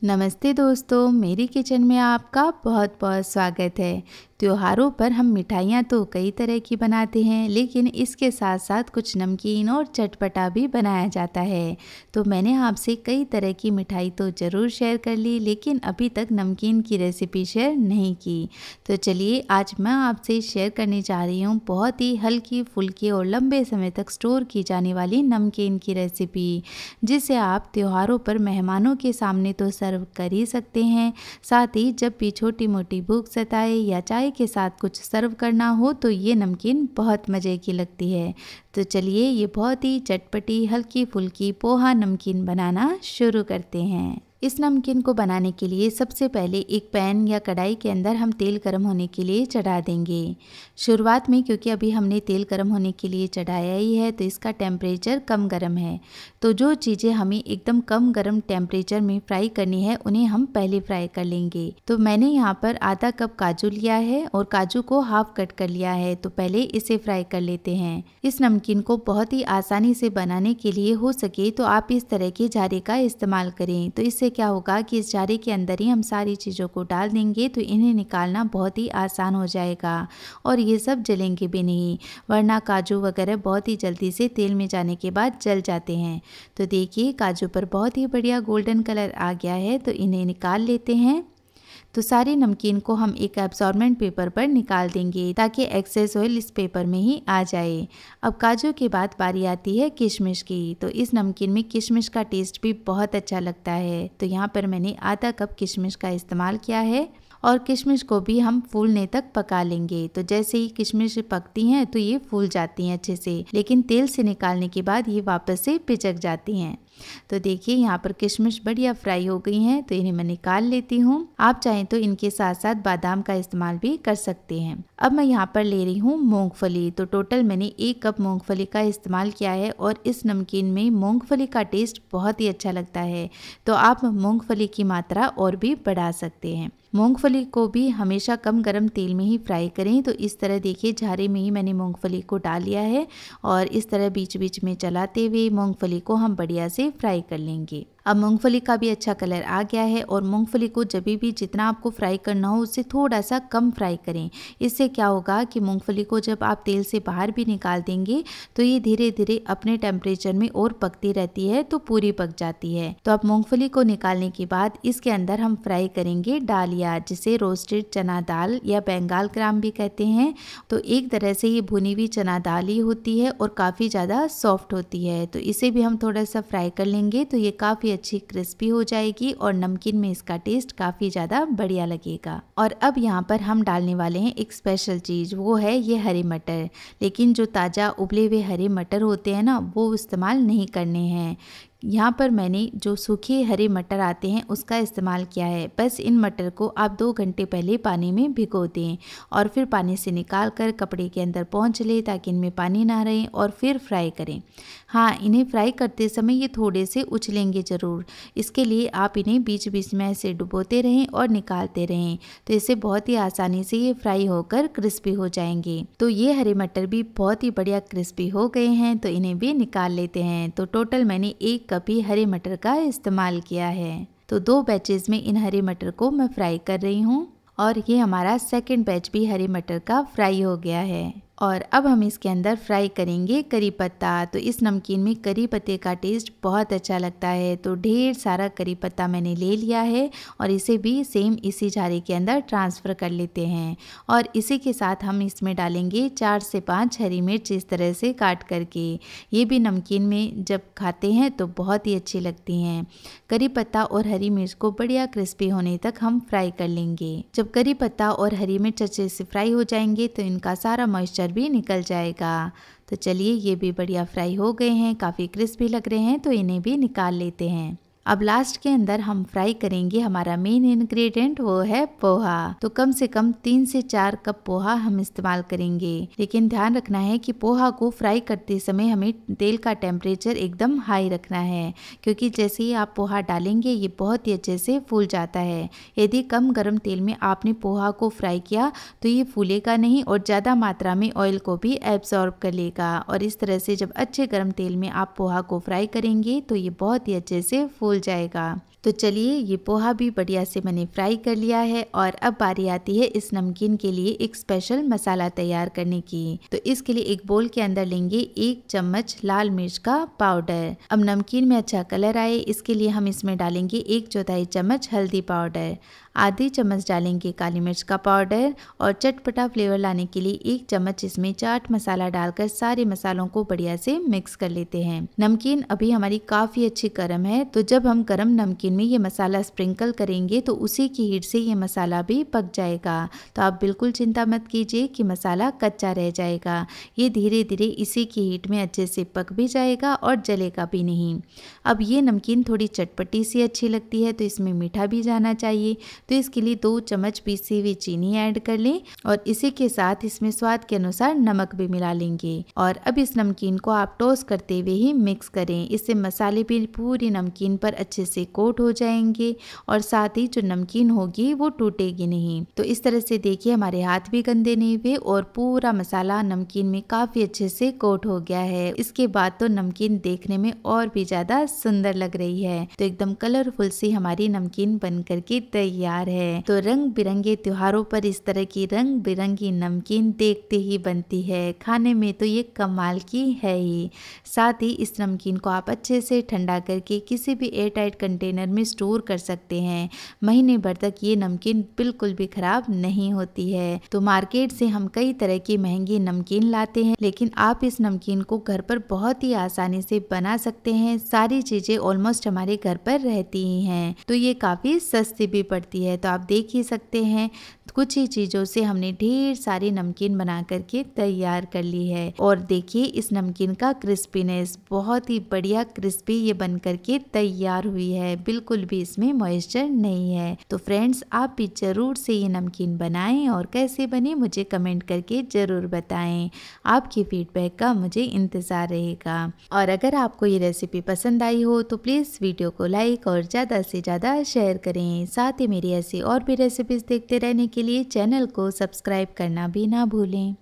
नमस्ते दोस्तों, मेरी किचन में आपका बहुत बहुत स्वागत है। त्योहारों पर हम मिठाइयाँ तो कई तरह की बनाते हैं, लेकिन इसके साथ साथ कुछ नमकीन और चटपटा भी बनाया जाता है। तो मैंने आपसे कई तरह की मिठाई तो ज़रूर शेयर कर ली, लेकिन अभी तक नमकीन की रेसिपी शेयर नहीं की। तो चलिए आज मैं आपसे शेयर करने जा रही हूँ बहुत ही हल्की फुल्की और लंबे समय तक स्टोर की जाने वाली नमकीन की रेसिपी, जिसे आप त्योहारों पर मेहमानों के सामने तो सर्व कर ही सकते हैं। साथ ही जब भी छोटी मोटी भूख सताए या चाय के साथ कुछ सर्व करना हो तो ये नमकीन बहुत मज़े की लगती है। तो चलिए ये बहुत ही चटपटी हल्की फुल्की पोहा नमकीन बनाना शुरू करते हैं। इस नमकीन को बनाने के लिए सबसे पहले एक पैन या कढ़ाई के अंदर हम तेल गर्म होने के लिए चढ़ा देंगे। शुरुआत में क्योंकि अभी हमने तेल गर्म होने के लिए चढ़ाया ही है तो इसका टेम्परेचर कम गर्म है। तो जो चीज़ें हमें एकदम कम गर्म टेम्परेचर में फ्राई करनी है उन्हें हम पहले फ्राई कर लेंगे। तो मैंने यहाँ पर आधा कप काजू लिया है और काजू को हाफ कट कर लिया है, तो पहले इसे फ्राई कर लेते हैं। इस नमकीन को बहुत ही आसानी से बनाने के लिए हो सके तो आप इस तरह के झारे का इस्तेमाल करें। तो इससे क्या होगा कि इस झारे के अंदर ही हम सारी चीज़ों को डाल देंगे तो इन्हें निकालना बहुत ही आसान हो जाएगा और ये सब जलेंगे भी नहीं, वरना काजू वगैरह बहुत ही जल्दी से तेल में जाने के बाद जल जाते हैं। तो देखिए काजू पर बहुत ही बढ़िया गोल्डन कलर आ गया है, तो इन्हें निकाल लेते हैं। तो सारी नमकीन को हम एक एब्जॉर्बेंट पेपर पर निकाल देंगे ताकि एक्सेस ऑयल इस पेपर में ही आ जाए। अब काजू के बाद बारी आती है किशमिश की। तो इस नमकीन में किशमिश का टेस्ट भी बहुत अच्छा लगता है। तो यहाँ पर मैंने आधा कप किशमिश का इस्तेमाल किया है और किशमिश को भी हम फूलने तक पका लेंगे। तो जैसे ही किशमिश पकती हैं तो ये फूल जाती हैं अच्छे से, लेकिन तेल से निकालने के बाद ये वापस से पिचक जाती हैं। तो देखिए यहाँ पर किशमिश बढ़िया फ्राई हो गई हैं, तो इन्हें मैं निकाल लेती हूँ। आप चाहें तो इनके साथ साथ बादाम का इस्तेमाल भी कर सकते हैं। अब मैं यहाँ पर ले रही हूँ मूंगफली। तो टोटल मैंने 1 कप मूंगफली का इस्तेमाल किया है और इस नमकीन में मूंगफली का टेस्ट बहुत ही अच्छा लगता है। तो आप मूंगफली की मात्रा और भी बढ़ा सकते हैं। मूंगफली को भी हमेशा कम गरम तेल में ही फ्राई करें। तो इस तरह देखिए झारे में ही मैंने मूंगफली को डाल लिया है और इस तरह बीच बीच में चलाते हुए मूंगफली को हम बढ़िया से फ्राई कर लेंगे। अब मूंगफली का भी अच्छा कलर आ गया है और मूंगफली को जब भी जितना आपको फ्राई करना हो उससे थोड़ा सा कम फ्राई करें। इससे क्या होगा कि मूंगफली को जब आप तेल से बाहर भी निकाल देंगे तो ये धीरे धीरे अपने टेम्परेचर में और पकती रहती है, तो पूरी पक जाती है। तो अब मूंगफली को निकालने के बाद इसके अंदर हम फ्राई करेंगे डालिया, जिसे रोस्टेड चना दाल या बंगाल ग्राम भी कहते हैं। तो एक तरह से ये भुनी हुई चना दाल ही होती है और काफ़ी ज़्यादा सॉफ्ट होती है। तो इसे भी हम थोड़ा सा फ्राई कर लेंगे तो ये काफ़ी अच्छी क्रिस्पी हो जाएगी और नमकीन में इसका टेस्ट काफ़ी ज़्यादा बढ़िया लगेगा। और अब यहाँ पर हम डालने वाले हैं एक स्पेशल चीज़, वो है ये हरे मटर। लेकिन जो ताज़ा उबले हुए हरे मटर होते हैं ना, वो इस्तेमाल नहीं करने हैं। यहाँ पर मैंने जो सूखे हरे मटर आते हैं उसका इस्तेमाल किया है। बस इन मटर को आप 2 घंटे पहले पानी में भिगो दें और फिर पानी से निकाल कर कपड़े के अंदर पोंछ लें ताकि इनमें पानी ना रहे और फिर फ्राई करें। हाँ, इन्हें फ्राई करते समय ये थोड़े से उछलेंगे ज़रूर, इसके लिए आप इन्हें बीच बीच में ऐसे डुबोते रहें और निकालते रहें। तो इससे बहुत ही आसानी से ये फ्राई होकर क्रिस्पी हो जाएंगे। तो ये हरे मटर भी बहुत ही बढ़िया क्रिस्पी हो गए हैं, तो इन्हें भी निकाल लेते हैं। तो टोटल मैंने 1 कप ही हरे मटर का इस्तेमाल किया है। तो 2 बैचेस में इन हरे मटर को मैं फ्राई कर रही हूँ और ये हमारा सेकंड बैच भी हरे मटर का फ्राई हो गया है। और अब हम इसके अंदर फ्राई करेंगे करी पत्ता। तो इस नमकीन में करी पत्ते का टेस्ट बहुत अच्छा लगता है। तो ढेर सारा करी पत्ता मैंने ले लिया है और इसे भी सेम इसी झारे के अंदर ट्रांसफ़र कर लेते हैं। और इसी के साथ हम इसमें डालेंगे 4 से 5 हरी मिर्च इस तरह से काट करके। ये भी नमकीन में जब खाते हैं तो बहुत ही अच्छी लगती हैं। करी पत्ता और हरी मिर्च को बढ़िया क्रिस्पी होने तक हम फ्राई कर लेंगे। जब करी पत्ता और हरी मिर्च अच्छे से फ्राई हो जाएंगे तो इनका सारा मॉइस्चर भी निकल जाएगा। तो चलिए ये भी बढ़िया फ्राई हो गए हैं, काफ़ी क्रिस्पी लग रहे हैं, तो इन्हें भी निकाल लेते हैं। अब लास्ट के अंदर हम फ्राई करेंगे हमारा मेन इंग्रेडिएंट, वो है पोहा। तो कम से कम 3 से 4 कप पोहा हम इस्तेमाल करेंगे। लेकिन ध्यान रखना है कि पोहा को फ्राई करते समय हमें तेल का टेम्परेचर एकदम हाई रखना है, क्योंकि जैसे ही आप पोहा डालेंगे ये बहुत ही अच्छे से फूल जाता है। यदि कम गर्म तेल में आपने पोहा को फ्राई किया तो ये फूलेगा नहीं और ज़्यादा मात्रा में ऑयल को भी एब्जॉर्ब कर लेगा। और इस तरह से जब अच्छे गर्म तेल में आप पोहा को फ्राई करेंगे तो ये बहुत ही अच्छे से फूल जाएगा। तो चलिए ये पोहा भी बढ़िया से मैंने फ्राई कर लिया है और अब बारी आती है इस नमकीन के लिए एक स्पेशल मसाला तैयार करने की। तो इसके लिए एक बोल के अंदर लेंगे 1 चम्मच लाल मिर्च का पाउडर। अब नमकीन में अच्छा कलर आए इसके लिए हम इसमें डालेंगे 1/4 चम्मच हल्दी पाउडर, आधी चम्मच डालेंगे काली मिर्च का पाउडर और चटपटा फ्लेवर लाने के लिए 1 चम्मच इसमें चाट मसाला डालकर सारे मसालों को बढ़िया से मिक्स कर लेते हैं। नमकीन अभी हमारी काफ़ी अच्छी गर्म है, तो जब हम गर्म नमकीन में ये मसाला स्प्रिंकल करेंगे तो उसी की हीट से ये मसाला भी पक जाएगा। तो आप बिल्कुल चिंता मत कीजिए कि मसाला कच्चा रह जाएगा, ये धीरे धीरे इसी की हीट में अच्छे से पक भी जाएगा और जलेगा भी नहीं। अब ये नमकीन थोड़ी चटपटी सी अच्छी लगती है तो इसमें मीठा भी जाना चाहिए, तो इसके लिए 2 चम्मच पीसी हुई चीनी ऐड कर लें और इसी के साथ इसमें स्वाद के अनुसार नमक भी मिला लेंगे। और अब इस नमकीन को आप टॉस करते हुए ही मिक्स करें, इससे मसाले भी पूरी नमकीन पर अच्छे से कोट हो जाएंगे और साथ ही जो नमकीन होगी वो टूटेगी नहीं। तो इस तरह से देखिए हमारे हाथ भी गंदे नहीं हुए और पूरा मसाला नमकीन में काफी अच्छे से कोट हो गया है। इसके बाद तो नमकीन देखने में और भी ज्यादा सुंदर लग रही है। तो एकदम कलरफुल सी हमारी नमकीन बन करके तैयार है। तो रंग बिरंगे त्योहारों पर इस तरह की रंग बिरंगी नमकीन देखते ही बनती है, खाने में तो ये कमाल की है ही। साथ ही इस नमकीन को आप अच्छे से ठंडा करके किसी भी एयर टाइट कंटेनर में स्टोर कर सकते हैं। महीने भर तक ये नमकीन बिल्कुल भी खराब नहीं होती है। तो मार्केट से हम कई तरह की महंगी नमकीन लाते हैं, लेकिन आप इस नमकीन को घर पर बहुत ही आसानी से बना सकते हैं। सारी चीजें ऑलमोस्ट हमारे घर पर रहती ही हैं, तो ये काफी सस्ती भी पड़ती है। तो आप देख ही सकते हैं कुछ ही चीज़ों से हमने ढेर सारी नमकीन बना करके तैयार कर ली है। और देखिए इस नमकीन का क्रिस्पीनेस बहुत ही बढ़िया क्रिस्पी ये बन करके तैयार हुई है, बिल्कुल भी इसमें मॉइस्चर नहीं है। तो फ्रेंड्स आप भी जरूर से ये नमकीन बनाएं और कैसे बने मुझे कमेंट करके जरूर बताएं। आपकी फीडबैक का मुझे इंतज़ार रहेगा। और अगर आपको ये रेसिपी पसंद आई हो तो प्लीज़ वीडियो को लाइक और ज़्यादा से ज़्यादा शेयर करें। साथ ही मेरी ऐसी और भी रेसिपीज़ देखते रहने के लिए चैनल को सब्सक्राइब करना भी ना भूलें।